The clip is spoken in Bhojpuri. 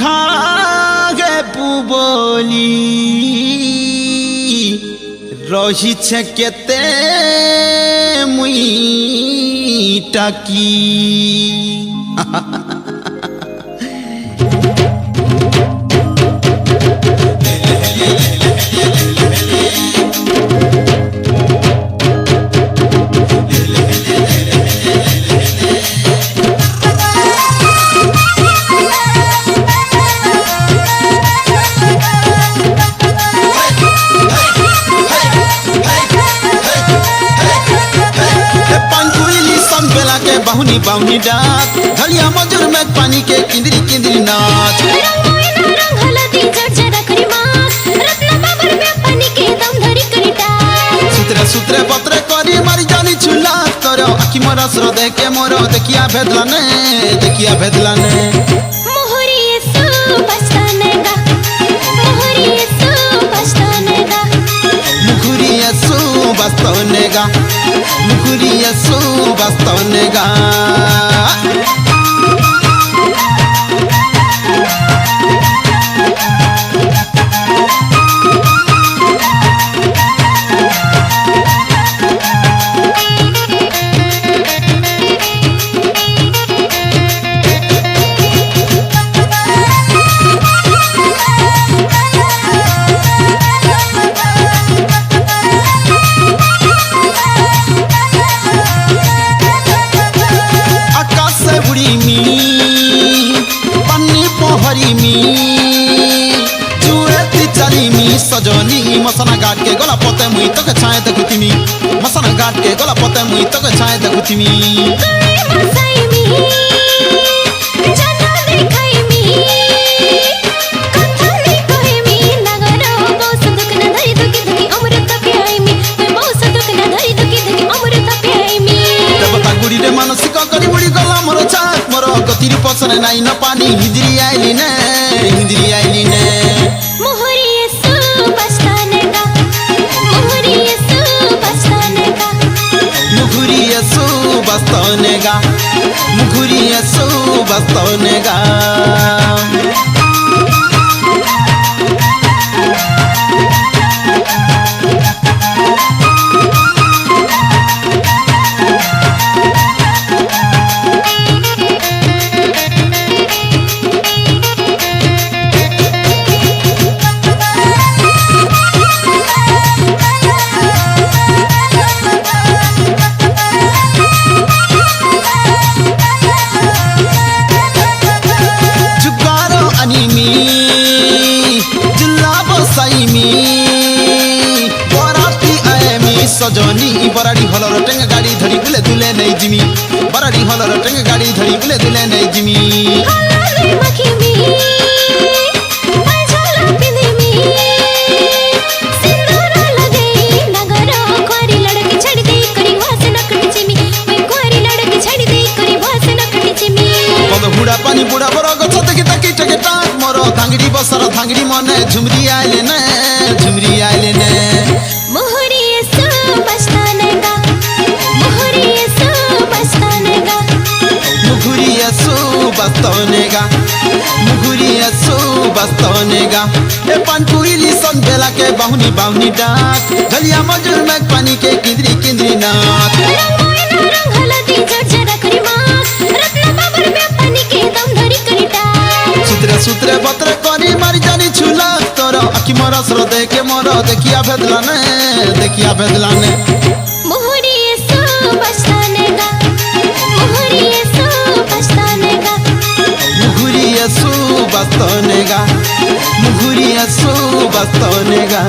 বিহাগে পুবলি রহিছে কেতে মুই টাকি बाहुनी बाहुनी डाक धलिया मजूर में पानी के किंदरी किंदरी नाच रंग हलदी जर्जरा करी मास रत्न बाबर में पानी के दम धरी करी डाक सुतरे सुतरे पत्रे करी मारी जानी छुला तोरो आखी मोरा स्रो देखे मोरो देखिया भेदलाने मोहरी सु बस्तानेगा मोहरी सु बस्तानेगा मुखुरी सु बस्तानेगा मुखुरी सु बस्तानेगा सजनी मसना घाट के गला पते मुई तक छाए देखुतिमी मसना घाट के गला पते मुई तक छाए देखुतिमी मसाईमी जाना देखाईमी कथानी कहेमी नगरो बहुत दुख न धरी दुखी दुखी अमृत पियाईमी बहुत दुख न धरी दुखी दुखी अमृत पियाईमी देवता गुड़ी रे मानसिक करी बुड़ी गला मोर छाक मोर गतिरी पसने नाई न पानी हिंदरी आइली ने मोहरी सु बस्तानेगा मोहरी सु बस्तानेगा मुखुरी सु बस्तानेगा मुखुरी सु बस्तानेगा सजनी बराड़ी हलर टेंग गाड़ी धरी बुले दुले नहीं जिमी बराड़ी हलर टेंग गाड़ी धरी बुले दुले नहीं जिमी हलर मखीमी पाजला पिंदीमी सिंदूर लगे नगरो क्वारी लड़की छड़ी दे करी वास न कटिचिमी ओए क्वारी लड़की छड़ी दे करी वास न कटिचिमी पद हुड़ा पानी बुड़ा बरो गछ देखि तकी टके टाक मोरो धांगड़ी बसर धांगड़ी मने झुमरी आइले ने मोहरी सु बस्तानेगा मोहरी सु बस्तानेगा मुखुरी सु बस्तानेगा मुखुरी सु बस्तानेगा ए पानपुरी सन बेला के बाहुनी बाहुनी डाक धलिया मजूर में पानी के किंदरी किंदरी नाच रंग हलदी जर्जरा करी मास रत्न बाबर में पानी के दम धरी करी डाक सुतरे सुतरे बतरे करी मारी जानी छुला तोरो आखी मोरा स्रो देखे मोरो देखिया भेदलाने मोहरी सु बस्तानेगा मोहरी सु बस्तानेगा मुखुरी सु बस्तानेगा मुखुरी सु बस्तानेगा